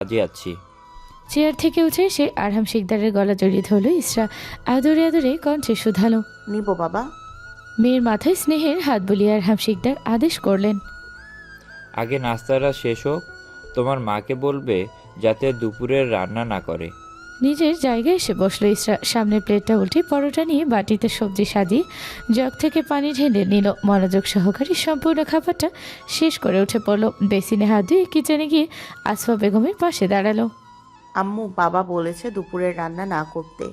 কাজে আছি। চেয়ার থেকে উঠে সে আরহাম শিকদারের গলা জড়িয়ে ধরল ইসরা। আদরে আদরে কণ্ঠে শুধালো। নিব বাবা। মেয়ের মাথায় স্নেহের হাত বুলিয়ে আরহাম শিকদার আদেশ করলেন। আগে নাস্তাটা শেষ হোক। তোমার মাকে বলবে যাতে দুপুরের রান্না না করে। নিজের জায়গায় এসে বসলো ইসরা। সামনের প্লেটটা উল্টে পরোটা নিয়ে বাটিতে সবজি সাজিয়ে জগ থেকে পানি ঢেলে নিল। মনোযোগ সহকারে সম্পূর্ণ খাবারটা শেষ করে উঠে পড়ল। বেসিনে হাত ধুয়ে কিচেনে গিয়ে আসফা বেগমের পাশে দাঁড়ালো। আম্মু বাবা বলেছে দুপুরের রান্না না করতে।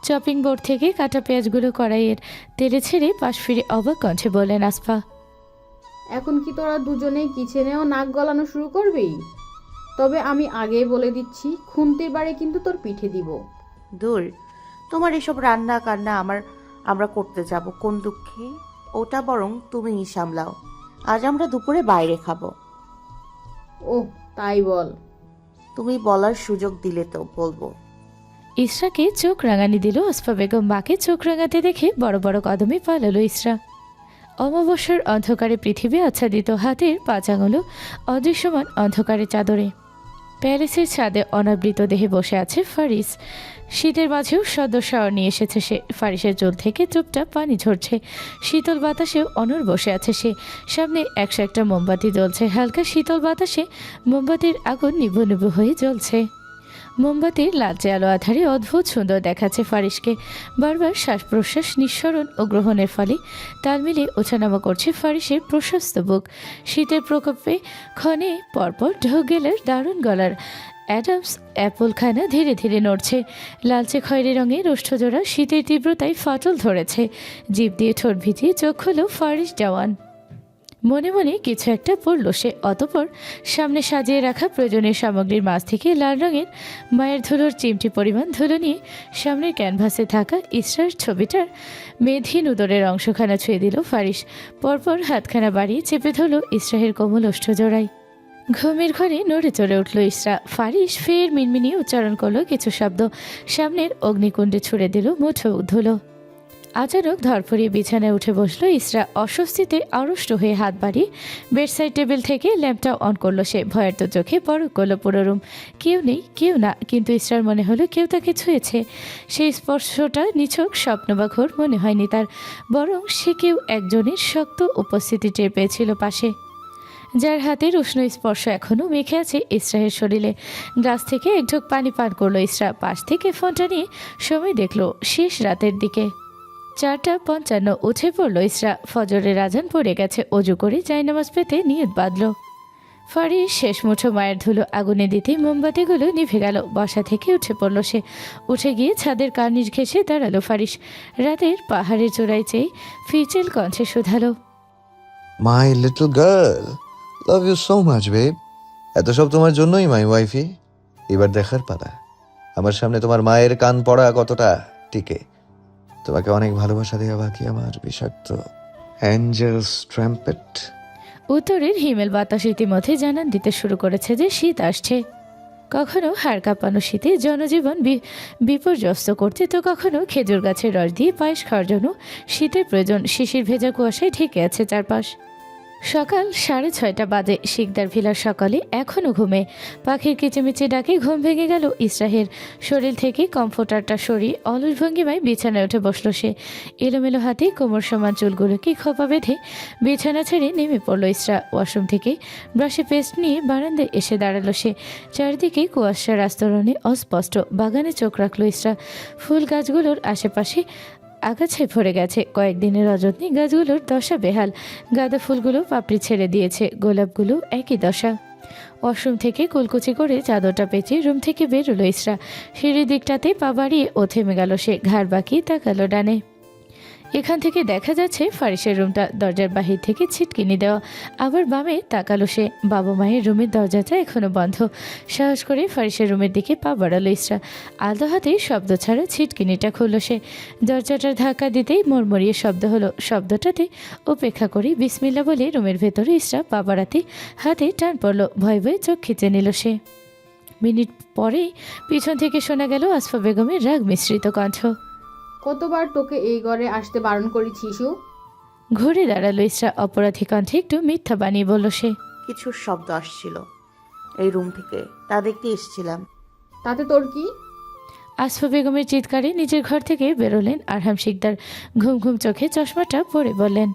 চপিং বোর্ড থেকে কাটা পেঁয়াজগুলো কড়াইয়ের তেলে ছেড়ে পাশ ফিরে অবাক কণ্ঠে বললেন আসফা। এখন কি তোরা দুজনেই কিচেনেও নাক গলানো শুরু করবি? তবে আমি আগেই বলে দিচ্ছি, খুন্তির বাড়ি কিন্তু তোর পিঠে দিব। দূর, তোমার এসব রান্না কান্না আমরা করতে যাব কোন দুঃখে? ওটা বরং তুমিই সামলাও। আজ আমরা দুপুরে বাইরে খাবো। ওহ, তাই বল। তুমি বলার সুযোগ দিলে তো বলবো। ইসরাকে চোখ রাঙানি দিল। আসফা বেগম মাকে চোখ রাঙাতে দেখে বড় বড় কদমে পালালো ইসরা। অমাবস্যার অন্ধকারে পৃথিবী আচ্ছাদিত, হাতের পাঁচ আঙুলো অদৃশ্যমান অন্ধকারে চাদরে। প্যালেসের ছাদে অনাবৃত দেহে বসে আছে ফারিস। শীতের মাঝেও সদ্য শাওয়ার নিয়ে এসেছে সে। ফারিসের চুল থেকে চুপচাপ পানি ঝরছে। শীতল বাতাসেও অনড় বসে আছে সে। সামনে 101টা মোমবাতি জ্বলছে। হালকা শীতল বাতাসে মোমবাতির আগুন নিভু নিভু হয়ে জ্বলছে। মোমবাতির লালচে আলো আধারে অদ্ভুত সুন্দর দেখাচ্ছে ফারিসকে। বারবার শ্বাস প্রশ্বাস নিঃসরণ ও গ্রহণের ফলে তাল মিলিয়ে ওঠানামা করছে ফারিসের প্রশস্ত বুক। শীতের প্রকোপে ক্ষণে পরপর ঢোক গেলের দারুণ গলার অ্যাডামস অ্যাপলখানা ধীরে ধীরে নড়ছে। লালচে খয়েরি রঙের ওষ্ঠজোড়া শীতের তীব্রতায় ফাটল ধরেছে। জিভ দিয়ে ঠোঁট ভিজিয়ে চোখ হলো ফারিস জওয়ান। মনে মনে কিছু একটা পড়ল সে। অতঃপর সামনে সাজিয়ে রাখা প্রয়োজনীয় সামগ্রীর মাঝ থেকে লাল রঙের মায়ের ধুলোর চিমটি পরিমাণ ধুলো নিয়ে সামনের ক্যানভাসে থাকা ইসরার ছবিটার মেধহীন উদরের অংশখানা ছুঁয়ে দিল ফারিস। পরপর হাতখানা বাড়িয়ে চেপে ধরল ইসরাহের কোমল ওষ্ঠজোড়ায়। ঘুমের ঘরে নড়ে চড়ে উঠল ইসরা। ফারিস ফের মিনমিনিয়ে উচ্চারণ করলো কিছু শব্দ। সামনের অগ্নিকুণ্ডে ছুড়ে দিল মুঠো ধুলো। আচানক ধরফরিয়ে বিছানায় উঠে বসলো ইসরা। অস্বস্তিতে আড়ষ্ট হয়ে হাত বাড়িয়ে বেডসাইড টেবিল থেকে ল্যাম্পটা অন করলো সে। ভয়ের তো চোখে পরক করলো পুরো রুম। কেউ নেই, কেউ না, কিন্তু ইসরার মনে হলো কেউ তাকে ছুঁয়েছে। সেই স্পর্শটা নিছক স্বপ্ন বা ঘোর মনে হয়নি তার, বরং সে কেউ একজনের শক্ত উপস্থিতি টের পেয়েছিল পাশে, যার হাতের উষ্ণ স্পর্শ এখনও মেখে আছে ইসরাহের শরীরে। গ্লাস থেকে এক ঢোক পানি পান করলো ইসরা। পাশ থেকে ফোনটা নিয়ে সময় দেখলো শেষ রাতের দিকে 4:55। উঠে পড়ল ইসরা। ফজরের আজান পড়ে গেছে। অজু করে জায়নামাজ পেতে নিয়ত বাঁধল। ফারিস শেষ মুঠো মায়ের ধুলো আগুনে দিতে মোমবাতিগুলো নিভে গেল। বসা থেকে উঠে পড়ল সে। উঠে গিয়ে ছাদের কার্নিশ ঘেঁষে দাঁড়ালো ফারিস। রাতের পাহাড়ের চূড়ায় চেয়ে ফিচেল কণ্ঠে শুধালো। My little girl, love you so much babe. এত সব তোমার জন্যই মাই ওয়াইফি। এবার দেখার পালা আমার সামনে তোমার মায়ের কান পড়া কতটা টিকে। তোমাকে অনেক ভালোবাসা দেওয়া বাকি আমার বিষাক্ত অ্যাঞ্জেলস ট্রাম্পেট। উত্তরের হিমেল বাতাস ইতিমধ্যে জানান দিতে শুরু করেছে যে শীত আসছে। কখনো হাড় কাঁপানো শীতে জনজীবন বিপর্যস্ত করতে, তো কখনো খেজুর গাছের রস দিয়ে পায়েস খাওয়ার জন্য শীতের প্রয়োজন। শিশির ভেজা কুয়াশায় ঢেকে আছে চারপাশ। সকাল 6:30 বাজে। শিকদার ভিলার সকালে এখনও ঘুমে। পাখির কিচিমিচি ডাকে ঘুম ভেঙে গেল ইসরাহের। শরীর থেকে কমফোর্টারটা সরিয়ে অলস ভঙ্গিমায় বিছানায় উঠে বসল সে। এলোমেলো হাতে কোমর সমান চুলগুলোকে খোপা বেঁধে বিছানা ছেড়ে নেমে পড়ল ইসরা। ওয়াশরুম থেকে ব্রাশে পেস্ট নিয়ে বারান্দায় এসে দাঁড়ালো সে। চারিদিকে কুয়াশার আস্তরণে অস্পষ্ট। বাগানে চোখ রাখলো ইসরা। ফুল গাছগুলোর আশেপাশে আগাছায় ভরে গেছে। কয়েকদিনের অযত্নে গাছগুলোর দশা বেহাল। গাঁদা ফুলগুলো পাপড়ি ছেড়ে দিয়েছে, গোলাপগুলো একই দশা। ওয়াশরুম থেকে কুলকুচি করে চাদরটা পেঁচে রুম থেকে বেরোলো ইসরা। সিঁড়ির দিকটাতে পা বাড়িয়ে ও থেমে গেল সে। ঘাড় বাঁকিয়ে তাকালো ডানে। এখান থেকে দেখা যাচ্ছে ফারিসের রুমটা। দরজার বাহির থেকে ছিটকিনি দেওয়া। আবার বামে তাকালো সে। বাবা মায়ের রুমের দরজাটা এখনো বন্ধ। সাহস করে ফারিসের রুমের দিকে পা বাড়ালো ইসরা। আলতো হাতে শব্দ ছাড়া ছিটকিনিটা খুলল সে। দরজাটার ধাক্কা দিতেই মরমরিয়ে শব্দ হলো। শব্দটাতে উপেক্ষা করে বিসমিল্লা বলে রুমের ভেতরে ইসরা পা বাড়াতে হাতে টান পড়ল। ভয়ে ভয়ে চোখ খিচে নিল সে। মিনিট পরেই পিছন থেকে শোনা গেল আসফা বেগমের রাগ মিশ্রিত কণ্ঠ। কতবার তোকে এই ঘরে আসতে বারণ করেছি শিশু? ঘুরে দাঁড়ালো ইসরা। অপরাধী কণ্ঠে একটু মিথ্যা বানিয়ে বলল সে। কিছু শব্দ আসছিল, এই রুম থেকে, তা দেখতে এসেছিলাম। তাতে তোর কি? আসফা বেগমের চিৎকারে নিজের ঘর থেকে বেরোলেন আরহাম শিকদার। ঘুম ঘুম চোখে চশমাটা পরে বললেন।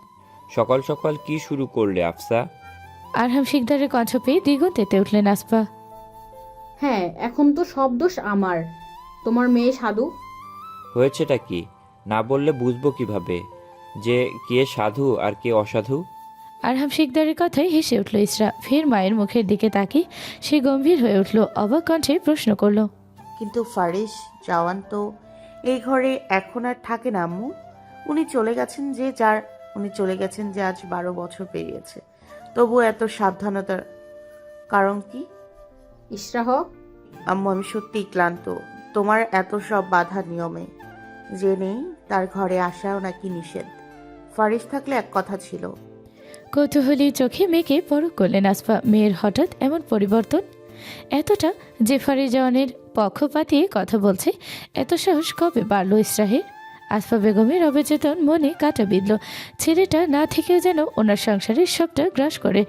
সকাল সকাল কি শুরু করলে আফসা? আরহাম শিকদারের কণ্ঠ পেয়ে দ্বিগুণ তেতে উঠলেন আসফা। হ্যাঁ, এখন তো সব দোষ আমার। তোমার মেয়ে সাধু। হয়েছেটা কি? না বললে বুঝবো কিভাবে যে কে সাধু আর কে অসাধু? আরহাম শিকদারের কথায় হেসে উঠল ইসরা। ফের মায়ের মুখের দিকে তাকিয়ে সে গম্ভীর হয়ে উঠল, অবাক কণ্ঠে প্রশ্ন করল। কিন্তু ফারিস জওয়ান তো এই ঘরে এখন আর থাকে না আম্মু। উনি চলে গেছেন যে আজ 12 বছর পেরিয়েছে। তবু এত সাবধানতার কারণ কি? ইসরা হক, আম্মু, আমি সত্যিই ক্লান্ত তোমার এত সব বাধা নিয়মে। জেনেই তার ঘরে আসাও নাকি নিষেধ। ফারিস থাকলে এক কথা ছিল। কৌতূহলী চোখে মেয়েকে পরখ করলেন আসফা। মেয়ের হঠাৎ এমন পরিবর্তন, এতটা যে ফারিস জওয়ানের পক্ষ পাতিয়ে কথা বলছে, এত সাহস কবে বাড়ল ইসরাহের? আসফা বেগমের অবচেতন মনে কাঁটা বিঁধল। ছেলেটা না থেকেও যেন ওনার সংসারের সবটা গ্রাস করে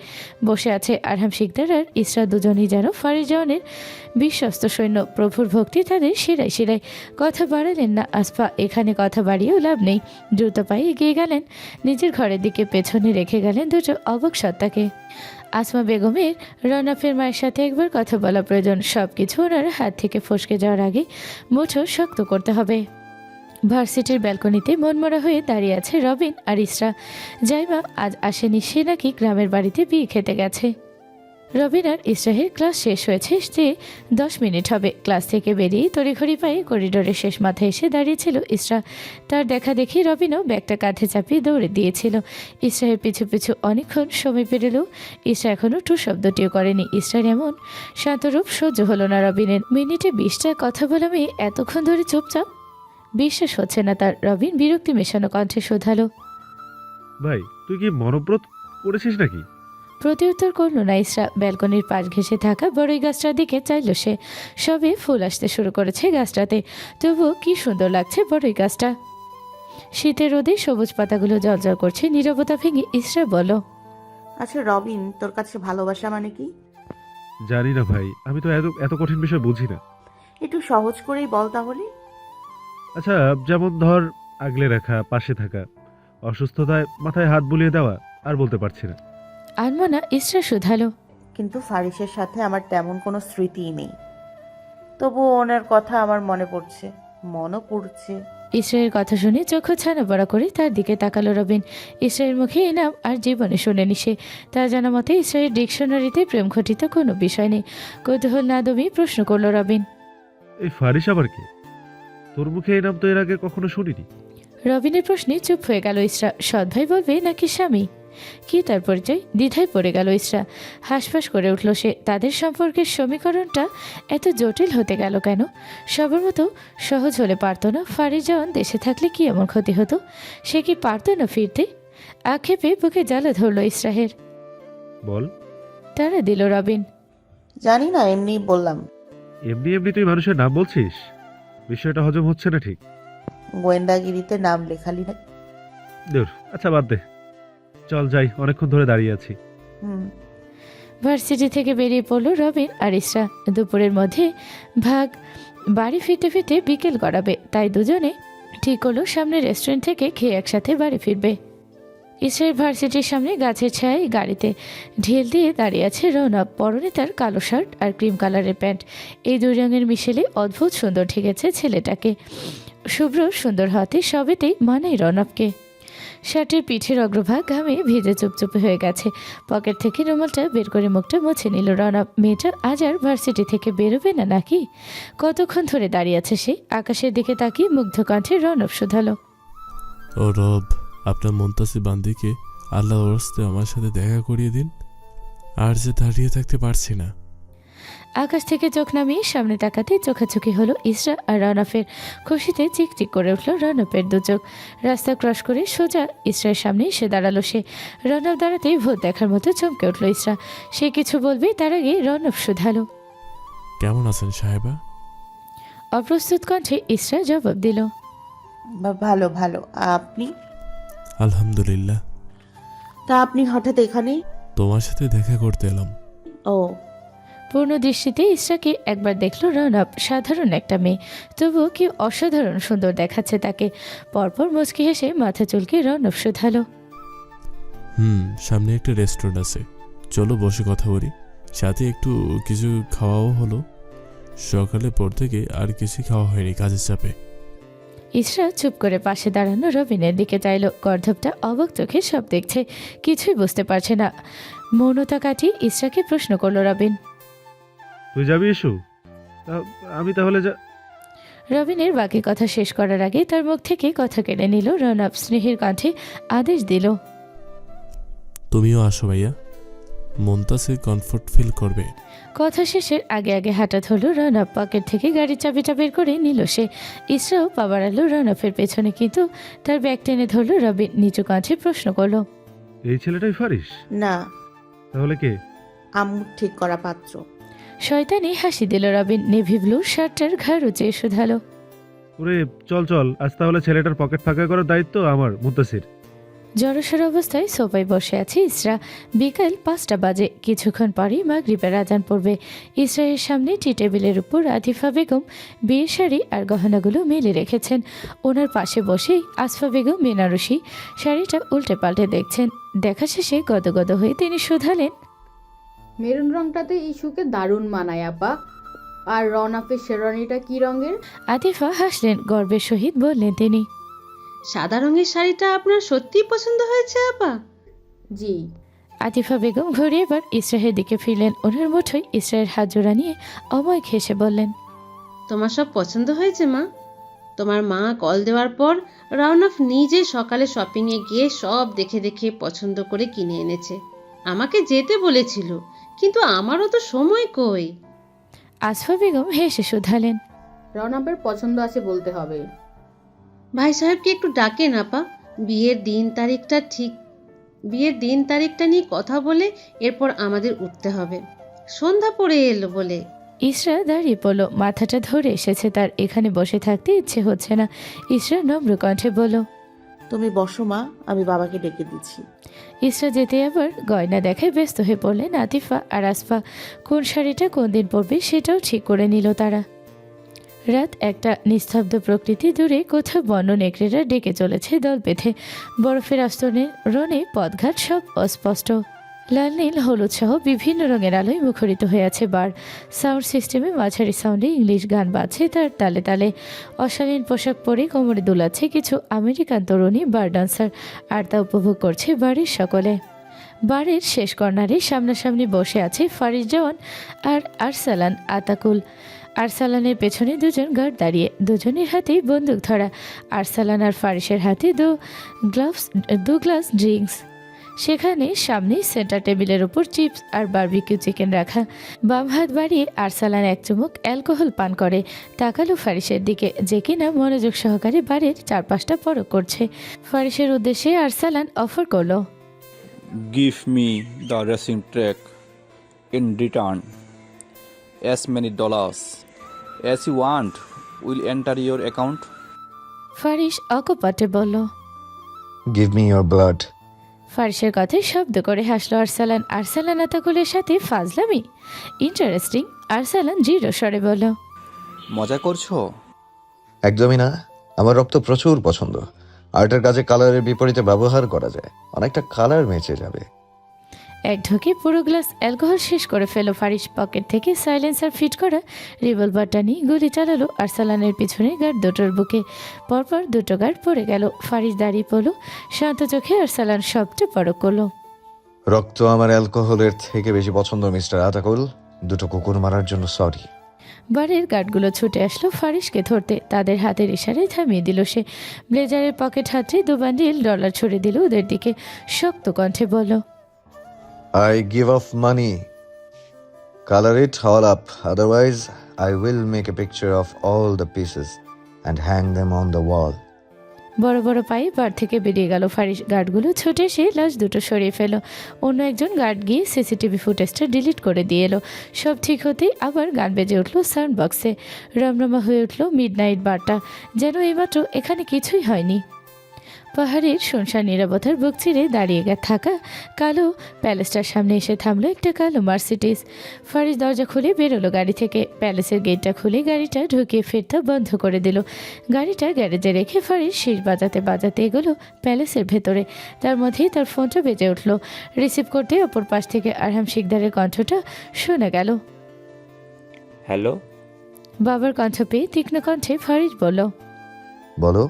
বসে আছে। আরহাম শিকদার আর ইসরা দুজনই যেন ফারিস জওয়ানের বিশ্বস্ত সৈন্য। প্রভুর ভক্তি তাদের শিরায় শিরায়। কথা বাড়ালেন না আসফা। এখানে কথা বাড়িয়েও লাভ নেই। দ্রুত পায়ে এগিয়ে গেলেন নিজের ঘরের দিকে। পেছনে রেখে গেলেন দুটো অবাক সত্তাকে। আসমা বেগমের রনফের মায়ের সাথে একবার কথা বলা প্রয়োজন। সব কিছু ওনার হাত থেকে ফসকে যাওয়ার আগে মুঠো শক্ত করতে হবে। ভার্সিটির ব্যালকনিতে মনমরা হয়ে দাঁড়িয়ে আছে রবিন আর ইসরা। জাইমা আজ আসেনি, সে নাকি গ্রামের বাড়িতে বিয়ে খেতে গেছে। রবিন আর ইসরাহের ক্লাস শেষ হয়েছে যে 10 মিনিট হবে। ক্লাস থেকে বেরিয়ে তড়িঘড়ি পায়ে করিডোরের শেষ মাথায় এসে দাঁড়িয়েছিল ইসরা। তার দেখা দেখি রবিনও ব্যাগটা কাঁধে চাপিয়ে দৌড়ে দিয়েছিল। ইসরাহের পিছু পিছু অনেকক্ষণ সময় পেরোলেও ইসরা এখনও টু শব্দটিও করেনি। ইসরার এমন শান্তরূপ সহ্য হলো না রবিনের। মিনিটে 20টা কথা বলা মেয়ে এতক্ষণ ধরে চুপচাপ। বিশ্বাস হচ্ছে না তার। রবিন বিরক্তি মেশানো কণ্ঠে শোধালো। ভাই, তুই কি মনোব্রত করেছিস নাকি? প্রতিউত্তর করল না ইসরা। ব্যালকনির পাশ ঘেঁষে থাকা বড়ই গাছটার দিকে চাইল সে। সবে ফুল আসতে শুরু করেছে গাছটাতে, তবুও কি সুন্দর লাগছে বড়ই গাছটা। শীতের রোদে সবুজ পাতাগুলো জ্বলজ্বল করছে। নীরবতা ভেঙে ইসরা বলল। আচ্ছা রবিন, তোর কাছে ভালোবাসা মানে কি? জানি না ভাই, আমি তো এত এত কঠিন বিষয় বুঝি না। একটু সহজ করেই বল তাহলে। আচ্ছা, যেমন ধর আগলে রাখা, পাশে থাকা, অসুস্থতায় মাথায় হাত বুলিয়ে দেওয়া, আর বলতে পারছি না। আনমনা ইসরা শুধালো। কিন্তু ফারিসের সাথে আমার তেমন কোনো স্মৃতিই নেই। তবুও ওনার কথা আমার মনে পড়ছে। ইসরায়ের কথা শুনে চোখ ছানা বড়া করে তার দিকে তাকালো রবিন। ইসরায়ের মুখে এই নাম আর জীবনে শোনেনি সে। তার জানা মতে ইসরায়ের ডিকশনারিতে প্রেম ঘটিত কোনো বিষয় নেই। কৌতূহল না দমিয়ে প্রশ্ন করলো রবিন। এই ফারিস আবার কি? তোর মুখে এই নাম তো এর আগে কখনো শুনিনি। রবিনের প্রশ্নে চুপ হয়ে গেল ইসরা। সৎ ভাই বলবে নাকি স্বামী? কি তার পরিচয়? দ্বিধায় পড়ে গেল ইসরা। হাঁসফাঁস করে উঠল সে। তাদের সম্পর্কের সমীকরণটা এত জটিল হতে গেল কেন? সবার মতো সহজ হলে পারত না? ফারিস জওয়ান দেশে থাকলে কি এমন ক্ষতি হতো? সে কি পারত না ফিরতে? আক্ষেপে বুকে জ্বালা ধরল ইসরাহের। বল। তারা দিল রবিন। জানি না, এমনি বললাম। এমনি এমনি তুই মানুষের নাম বলছিস? বিষয়টা হজম হচ্ছে না ঠিক। গোয়েন্দাগিরিতে নাম লেখালি না? দূর, আচ্ছা বাদ দে, চল যাই, অনেকক্ষণ ধরে দাঁড়িয়ে আছি। ভার্সিটি থেকে বেরিয়ে পড়ল রবিন আর ইসরা। দুপুরের মধ্যে ভাগ বাড়ি ফিরতে ফিরতে বিকেল গড়াবে, তাই দুজনে ঠিক হলো সামনে রেস্টুরেন্ট থেকে খেয়ে একসাথে বাড়ি ফিরবে। ইসরায়েল ভার্সিটির সামনে গাছের ছায়ায় গাড়িতে ঢিল দিয়ে দাঁড়িয়ে আছে রৌনক। পরনে তার কালো শার্ট আর ক্রিম কালারের প্যান্ট। এই দুই রঙের মিশেলে অদ্ভুত সুন্দর ঠেকেছে ছেলেটাকে। শুভ্র সুন্দর হাতে সবেতেই মানায় রৌনককে। শার্টের পিঠের অগ্রভাগ ঘামে ভিজে চুপচুপে হয়ে গেছে। পকেট থেকে রুমালটা বের করে মুখটা মুছে নিল রৌনক। মেয়েটা আজ আর ভার্সিটি থেকে বেরোবে না নাকি? কতক্ষণ ধরে দাঁড়িয়ে আছে সে? আকাশের দিকে তাকিয়ে মুগ্ধ কণ্ঠে রৌনক শুধালো। ও রব, আপনার মুনতাসির বান্দিকে আল্লাহর ওয়াস্তে আমার সাথে দেখা করিয়ে দিন। আর যে দাঁড়িয়ে থাকতে পারছি না। আকাশ থেকে চোখ নামিয়ে সামনে তাকাতে চোখাচোখি হলো ইসরা আর রনফের। খুশিতে চিকচিক করে উঠল রনফের দু চোখ। রাস্তা ক্রস করে সোজা ইসরার সামনে এসে দাঁড়ালো সে। রনফ দাঁড়াতেই ভূত দেখার মতো চমকে উঠল ইসরা। সে কিছু বলবে তার আগে রনফ শুধালো। কেমন আছেন সাহেবা? অপ্রস্তুত কণ্ঠে ইসরা জবাব দিল। ভালো ভালো, আপনি? আলহামদুলিল্লাহ। তা আপনি হঠাৎ এখানে? তোমার সাথে দেখা করতে এলাম। ও, পূর্ণ দৃষ্টিতে ইসরাকে একবার দেখল রনব। সাধারণ একটা মেয়ে, তবুও কি অসাধারণ সুন্দর দেখাচ্ছে তাকে। পরপর মুচকি হেসে মাথা চুলকে রনব শুধালো, সামনে একটা রেস্টুরেন্ট আছে, চলো বসে কথা বলি, সাথে একটু কিছু খাওয়াও হলো। সকালে পর থেকে আর কিছু খাওয়া হয়নি কাজের চাপে। ইসরা চুপ করে পাশে দাঁড়ানো রবিনের দিকে চাইল। গর্ধবটা অবাক চোখে সব দেখছে, কিছুই বুঝতে পারছে না। মৌনতা কাটিয়ে ইসরাকে প্রশ্ন করলো রবিন। তুই যাবি ইস্যু? আমি তাহলে রবিনের বাকি কথা শেষ করার আগে তার মুখ থেকে কথা কেড়ে নিল রনব। স্নেহের কণ্ঠে আদেশ দিল, তুমিও আসো ভাইয়া, মুনতাসির কমফোর্ট ফিল করবে। কথা শেষের আগে আগে হাঁটা ধরল রনব। পকেট থেকে গাড়ির চাবিটা বের করে নিল সে। ইসরাও পা বাড়ালো রনবের পেছনে, কিন্তু তার ব্যাগ টেনে ধরল রবিন। নিচু কণ্ঠে প্রশ্ন করলো, এই ছেলেটাই ফারিস? না, তাহলে কে? আম্মু ঠিক করা পাত্র। শয়তানি হাসি দিল রবিন। নেভি ব্লু শার্টটার ঘাড় উঁচিয়ে শুধালো, ওরে চল চল, আজ তাহলে ছেলেটার পকেট ফাঁকা করার দায়িত্ব আমার, মুত্তাসির। জড়সড় অবস্থায় সোফায় বসে আছে ইসরা। বিকাল 5টা বাজে। কিছুক্ষণ পরেই মাগরিবের আজান পড়বে। ইসরায়ের সামনে টি টেবিলের উপর আতিফা বেগম বিয়ের শাড়ি আর গহনাগুলো মেলে রেখেছেন। ওনার পাশে বসেই আসফা বেগম বেনারসি শাড়িটা উল্টে পাল্টে দেখছেন। দেখা শেষে গদগদ হয়ে তিনি শুধালেন, মেরুন রংটাতে ইস্যুকে দারুণ মানায় আপা। আর রনফের শেরওয়ানিটা কি রঙের? আতিফা হাসলেন। গর্বের সহিত বললেন তিনি, সাদা রঙের শাড়িটা আপনার সত্যিই পছন্দ হয়েছে আপা? জি। আতিফা বেগম ঘুরে এবার ইসরাহের দিকে ফিরলেন। ওনার মুঠোয় ইসরায়ের হাত জোড়া নিয়ে অময় হেসে বললেন, তোমার সব পছন্দ হয়েছে মা? তোমার মা কল দেওয়ার পর রাউনাফ নিজে সকালে শপিংয়ে গিয়ে সব দেখে দেখে পছন্দ করে কিনে এনেছে। আমাকে যেতে বলেছিল, কিন্তু আমারও তো সময় কই। আসফা বেগম হেসে শুধালেন, রনফের পছন্দ আছে বলতে হবে। ভাই সাহেবকে একটু ডাকেন আপা, বিয়ের দিন তারিখটা নিয়ে কথা বলে এরপর আমাদের উঠতে হবে। সন্ধ্যা পড়ে এলো বলে। ইসরা দাঁড়িয়ে পড়ল। মাথাটা ধরে এসেছে তার। এখানে বসে থাকতে ইচ্ছে হচ্ছে না। ইসরা নম্র কণ্ঠে বলল, তুমি বসো মা, আমি বাবাকে ডেকে দিচ্ছি। ইসরা যেতে আবার গয়না দেখায় ব্যস্ত হয়ে পড়লেন আতিফা আর আসফা। কোন শাড়িটা কোন দিন পরবে সেটাও ঠিক করে নিল তারা। রাত একটা। নিস্তব্ধ প্রকৃতি। দূরে কোথাও বন্য নেকড়েরা ডেকে চলেছে দল বেঁধে। বরফের আস্তরণে রনে পথঘাট সব অস্পষ্ট। লাল নীল হলুদ সহ বিভিন্ন রঙের আলোয় মুখরিত হয়ে আছে বার। সাউন্ড সিস্টেমে মাঝারি সাউন্ডে ইংলিশ গান বাজছে তার তালে তালে। অশালীন পোশাক পরে কোমরে দুলাচ্ছে কিছু আমেরিকান তরুণী বার ডান্সার, আর তা উপভোগ করছে বাড়ির সকলে। বাড়ির শেষ কর্নারে সামনাসামনি বসে আছে ফারিস জওয়ান আর আরসালান আতাকুল। আরসালানের পেছনে দুজন গার্ড দাঁড়িয়ে, দুজনের হাতেই বন্দুক ধরা। আরসালান আর ফারিসের হাতে দু গ্লাস ড্রিঙ্কস। সেখানে সামনে সেন্টার টেবিলের উপর চিপস আর বারবিকিউ চিকেন রাখা। বাম হাত বাড়িয়ে আরসালান এক চুমুক অ্যালকোহল পান করে। তাকালো ফারিসের দিকে, যে কিনা মনোযোগ সহকারে বাড়ির চারপাশটা পরখ করছে। ফারিসের উদ্দেশ্যে আরসালান অফার করলো, Give me the racing track in return. As many dollars as you want will enter your account. Faris অকপটে বলল। Give me your blood. ফারিসের কথায় শব্দ করে হাসলো আরসালান। আরসালান আতাকুলের সাথে ফাজলামি? ইন্টারেস্টিং। আরসালান জিরো স্বরে বলল, মজা করছো? একদমই না, আমার রক্ত প্রচুর পছন্দ। আর্টের কাজে কালারের বিপরীতে ব্যবহার করা যায়, অনেকটা কালার মেচে যাবে। এক ঢোকে পুরো গ্লাস অ্যালকোহল শেষ করে ফেলো ফারিস। পকেট থেকে সাইলেন্সার ফিট করা রিভলভারটা নিয়ে গুলি চালালো আরসালানের পিছনে গার্ড দুটোর বুকে। পরপর দুটো গার্ড পড়ে গেল। ফারিস দাঁড়িয়ে পড়ল, শান্ত চোখে আরসালান সবটা পরখ করলো। রক্ত আমার অ্যালকোহলের থেকে বেশি পছন্দ মিস্টার আতাকুল। দুটো কুকুর মারার জন্য সরি। বাড়ির গার্ডগুলো ছুটে আসলো ফারিসকে ধরতে। তাদের হাতের ইশারায় থামিয়ে দিল সে। ব্লেজারের পকেট হাতে $2 বান্ডিল ছুড়ে দিল ওদের দিকে। শক্ত কণ্ঠে বলল, I give off money. Color it all up. Otherwise, I will make a picture of all the pieces and hang them on the wall. বড় বড় পায়ে বার থেকে বেরিয়ে গেল ফারিস। গার্ডগুলো ছুটে এসে লাশ দুটো সরিয়ে ফেল। অন্য একজন গার্ড গিয়ে সিসিটিভি ফুটেজটা ডিলিট করে দিয়ে এলো। সব ঠিক হতেই আবার গান বেজে উঠলো সাউন্ড বক্সে। রমরমা হয়ে উঠলো মিডনাইট বারটা, যেন এইমাত্র এখানে কিছুই হয়নি। পাহাড়ের শুনশান নিরাপত্তার বুক চিরে দাঁড়িয়ে থাকা কালো প্যালেসটার সামনে এসে থামলো একটা কালো মার্সিডিজ। ফারিস দরজা খুলে বেরোলো গাড়ি থেকে। প্যালেসের গেটটা খুলে গাড়িটা ঢুকিয়ে ফিরতে বন্ধ করে দিল। গাড়িটা গ্যারেজে রেখে ফারিস শীষ বাজাতে বাজাতে এগোলো প্যালেসের ভেতরে। তার মধ্যেই তার ফোনটা বেজে উঠল। রিসিভ করতে অপর পাশ থেকে আরহাম শিকদারের কণ্ঠটা শোনা গেল। হ্যালো। বাবার কণ্ঠ পেয়ে তীক্ষ্ণ কণ্ঠে ফারিস বলল। বলো।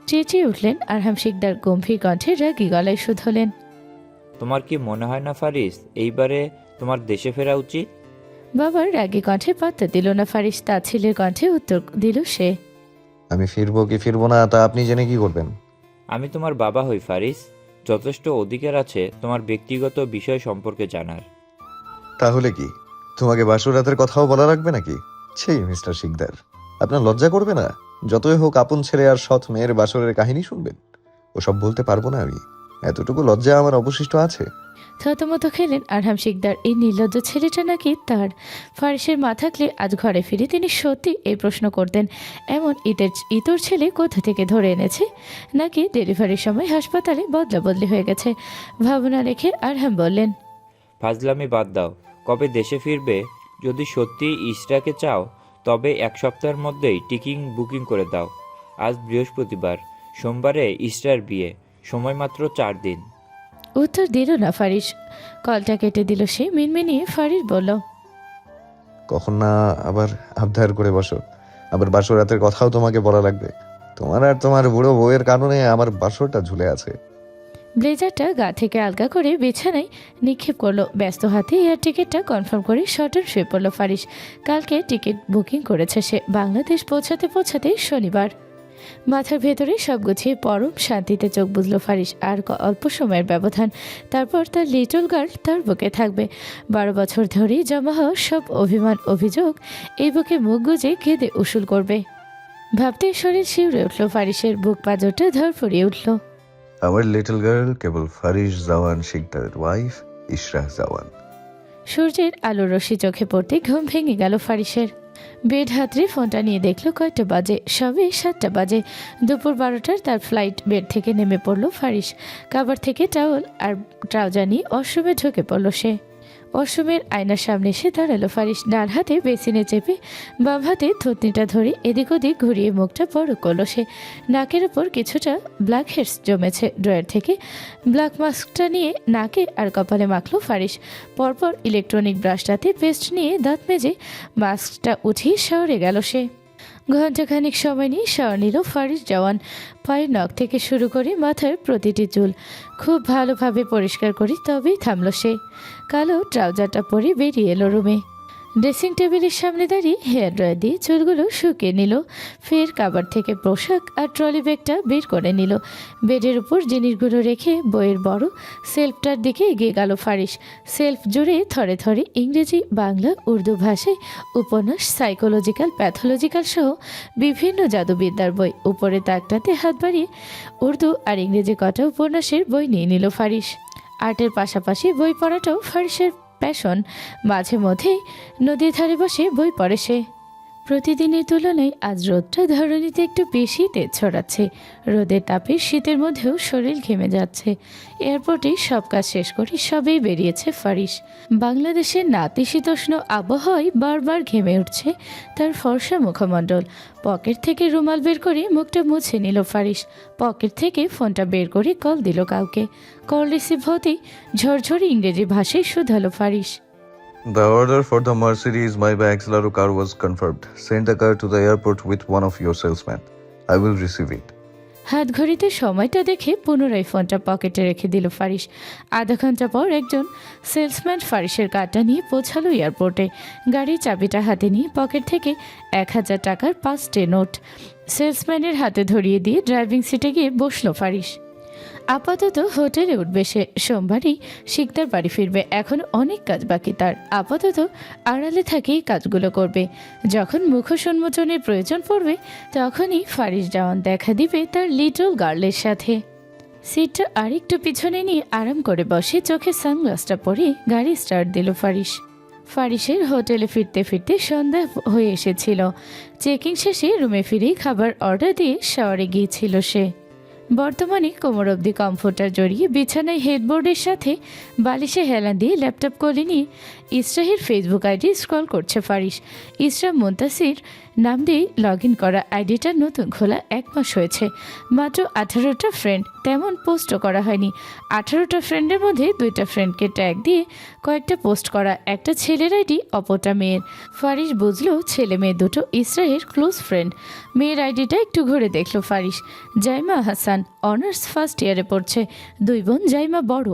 চেঁচিয়ে উঠলেন আরহাম শিকদার গম্ভীর কণ্ঠে রাগী গলায় শুধলেন। তোমার কি মনে হয় না ফারিস, এইবারে তোমার দেশে ফেরা উচিত? বাবার রাগী কণ্ঠে পাত্তা দিল না ফারিস। তার ছেলের কণ্ঠে উত্তর দিল সে। আমি ফিরবো কি ফিরবো না তা আপনি জেনে কি করবেন? আমি তোমার বাবা হই ফারিস, যথেষ্ট অধিকার আছে তোমার ব্যক্তিগত বিষয় সম্পর্কে জানার। তাহলে কি তোমাকে বাসর রাতের কথাও বলা রাখবে নাকি? ছি মিস্টার শিকদার, আপনার লজ্জা করবে না? যতই হোক আপন ছেলে আর সৎ মেয়ের বাসরের কাহিনী শুনবেন। ওসব বলতে পারবো না আমি, এতটুকু লজ্জা আমার অবশিষ্ট আছে। থতমত খেলেন আরহাম শিকদার। এই নির্লজ্জ ছেলেটা নাকি তার। ফারিসের মা থাকলে আজ ঘরে ফিরে তিনি সত্যি এই প্রশ্ন করতেন, এমন ইতর ছেলে কোথা থেকে ধরে এনেছে, নাকি ডেলিভারির সময় হাসপাতালে বদলা বদলি হয়ে গেছে। ভাবনা রেখে আরহাম বললেন। ফাজলামি বাদ দাও, কবে দেশে ফিরবে? যদি সত্যি ইসরাকে চাও তবে 1 সপ্তাহের মধ্যেই টিকিং বুকিং করে দাও। আজ বৃহস্পতিবার, সোমবারে ইসরার বিয়ে, সময় মাত্র 4 দিন। উত্তর দিল না ফারিস। কলটা কেটে দিল সে। মিনমিনিয়ে ফারিস বলল। কখন না আবার আবদার করে বসো, আবার বাসর রাতের কথাও তোমাকে বলা লাগবে। তোমার আর তোমার বুড়ো বউয়ের কারণে আমার বাসরটা ঝুলে আছে। ব্লেজারটা গা থেকে আলগা করে বিছানায় নিক্ষেপ করলো। ব্যস্ত হাতে এয়ার টিকিটটা কনফার্ম করে শর্টার শুয়ে পড়ল ফারিস। কালকে টিকিট বুকিং করেছে সে। বাংলাদেশ পৌঁছাতে পৌঁছাতে শনিবার। মাথার ভেতরে সব গুছিয়ে পরম শান্তিতে চোখ বুঝল ফারিস। আর অল্প সময়ের ব্যবধান, তারপর তার লিটল গার্ল তার বুকে থাকবে। 12 বছর ধরেই জমা হওয়া সব অভিমান অভিযোগ এই বুকে মুখ গুজে কেঁদে উসুল করবে। ভাবতে শরীর শিউরে উঠল ফারিসের। বুক পাঁজরটা ধরফড়িয়ে উঠল। আমার লিটল গার্ল কেবল ফারিস জাওয়ান শিকদারের ওয়াইফ ইশরা জাওয়ান। সূর্যের আলোর রশ্মি চোখে পড়তে ঘুম ভেঙে গেল ফারিসের। বেড হাতড়ে ফোনটা নিয়ে দেখলো কয়টা বাজে। সবে 7টা বাজে। দুপুর 12টার তার ফ্লাইট। বেড থেকে নেমে পড়লো ফারিস। কাবার থেকে টাওয়েল আর ট্রাউজার নিয়ে ওয়াশরুমে ঢুকে পড়লো সে। ওয়াশরুমের আয়নার সামনে এসে দাঁড়ালো ফারিস। ডান হাতে বেসিনে চেপে বাম হাতে থুতনিটা ধরে এদিক ওদিক ঘুরিয়ে মুখটা বড় করলো সে। নাকের ওপর কিছুটা ব্ল্যাক হেডস জমেছে। ড্রয়ার থেকে ব্ল্যাক মাস্কটা নিয়ে নাকে আর কপালে মাখলো ফারিস। পরপর ইলেকট্রনিক ব্রাশটাতে পেস্ট নিয়ে দাঁত মেজে মাস্কটা উঠিয়ে শাওয়ারে গেল সে। ঘণ্টাখানিক সময় নিয়ে শাওয়ার নিল ফারিস জাওয়ান। পায়ের নখ থেকে শুরু করে মাথার প্রতিটি চুল খুব ভালোভাবে পরিষ্কার করে তবেই থামল সে। কালো ট্রাউজারটা পরে বেরিয়ে এলো রুমে। ড্রেসিং টেবিলের সামনে দাঁড়িয়ে হেয়ার ড্রায়ার দিয়ে চুলগুলো শুকিয়ে নিল। ফের কাবার থেকে পোশাক আর ট্রলি ব্যাগটা বের করে নিল। বেডের উপর জিনিসগুলো রেখে বইয়ের বড় সেলফটার দিকে এগিয়ে গেল ফারিস। সেলফ জুড়ে থরে থরে ইংরেজি, বাংলা, উর্দু ভাষায় উপন্যাস, সাইকোলজিক্যাল, প্যাথোলজিক্যাল সহ বিভিন্ন জাদুবিদ্যার বই। উপরে তাকটাতে হাত বাড়িয়ে উর্দু আর ইংরেজি কটা উপন্যাসের বই নিয়ে নিল ফারিস। আর্টের পাশাপাশি বই পড়াটাও ফারিসের প্যাশন। মাঝে মধ্যেই নদীর ধারে বসে বই পড়ে সে। প্রতিদিনের তুলনায় আজ রোদটা ধরণীতে একটু বেশি তেজ ছড়াচ্ছে। রোদের তাপে শীতের মধ্যেও শরীর ঘেমে যাচ্ছে। এয়ারপোর্টে সব কাজ শেষ করে সবেই বেরিয়েছে ফারিস। বাংলাদেশের নাতিশীতোষ্ণ আবহাওয়ায় বারবার ঘেমে উঠছে তার ফর্সা মুখমণ্ডল। পকেট থেকে রুমাল বের করে মুখটা মুছে নিল ফারিস। পকেট থেকে ফোনটা বের করে কল দিল কাউকে। কল রিসিভ হতেই ঝরঝরে ইংরেজি ভাষায় শুধালো Faris. The order for the Mercedes Maybach Exlaro car was confirmed. Send the car to the airport with one of your salesmen. I will receive it. হাত ঘড়িতে সময়টা দেখে পুনরায় ফোনটা পকেটে রেখে দিল ফারিস। আধা ঘন্টা পর একজন সেলসম্যান ফারিসের কার্ডটা নিয়ে পৌঁছালো এয়ারপোর্টে। গাড়ির চাবিটা হাতে নিয়ে পকেট থেকে 1000 টাকার 5টে নোট সেলসম্যানের হাতে ধরিয়ে দিয়ে ড্রাইভিং সিটে গিয়ে বসলো ফারিস। আপাতত হোটেলে উঠবে সে। সোমবারই শিকদার বাড়ি ফিরবে। এখন অনেক কাজ বাকি তার। আপাতত আড়ালে থেকেই কাজগুলো করবে। যখন মুখোন্মোচনের প্রয়োজন পড়বে তখনই ফারিস জাওয়ান দেখা দিবে তার লিটল গার্লের সাথে। সিটটা আরেকটু পিছনে নিয়ে আরাম করে বসে চোখে সানগ্লাসটা পরে গাড়ি স্টার্ট দিল ফারিস। ফারিসের হোটেলে ফিরতে ফিরতে সন্ধ্যা হয়ে এসেছিল। চেকিং শেষে রুমে ফিরেই খাবার অর্ডার দিয়ে শাওয়ারে গিয়েছিল সে। বর্তমানে কোমর অবধি কমফোর্টার জড়িয়ে বিছানায় হেডবোর্ডের সাথে বালিশে হেলান দিয়ে ল্যাপটপ কোলে নিয়ে ইসরাহের ফেসবুক আইডি স্ক্রল করছে ফারিস। ইসরা মুনতাসির নাম দিয়ে লগ ইন করা আইডিটা নতুন খোলা 1 মাস হয়েছে। মাত্র 18টা ফ্রেন্ড, তেমন পোস্টও করা হয়নি। 18টা ফ্রেন্ডের মধ্যে 2টা ফ্রেন্ডকে ট্যাগ দিয়ে কয়েকটা পোস্ট করা, একটা ছেলের আইডি অপরটা মেয়ের। ফারিস বুঝলো ছেলে মেয়ে দুটো ইসরাহের ক্লোজ ফ্রেন্ড। মেয়ের আইডিটা একটু ঘুরে দেখলো ফারিস। জাইমা হাসান অনার্স ফার্স্ট ইয়ারে পড়ছে, 2 বোন, জাইমা বড়।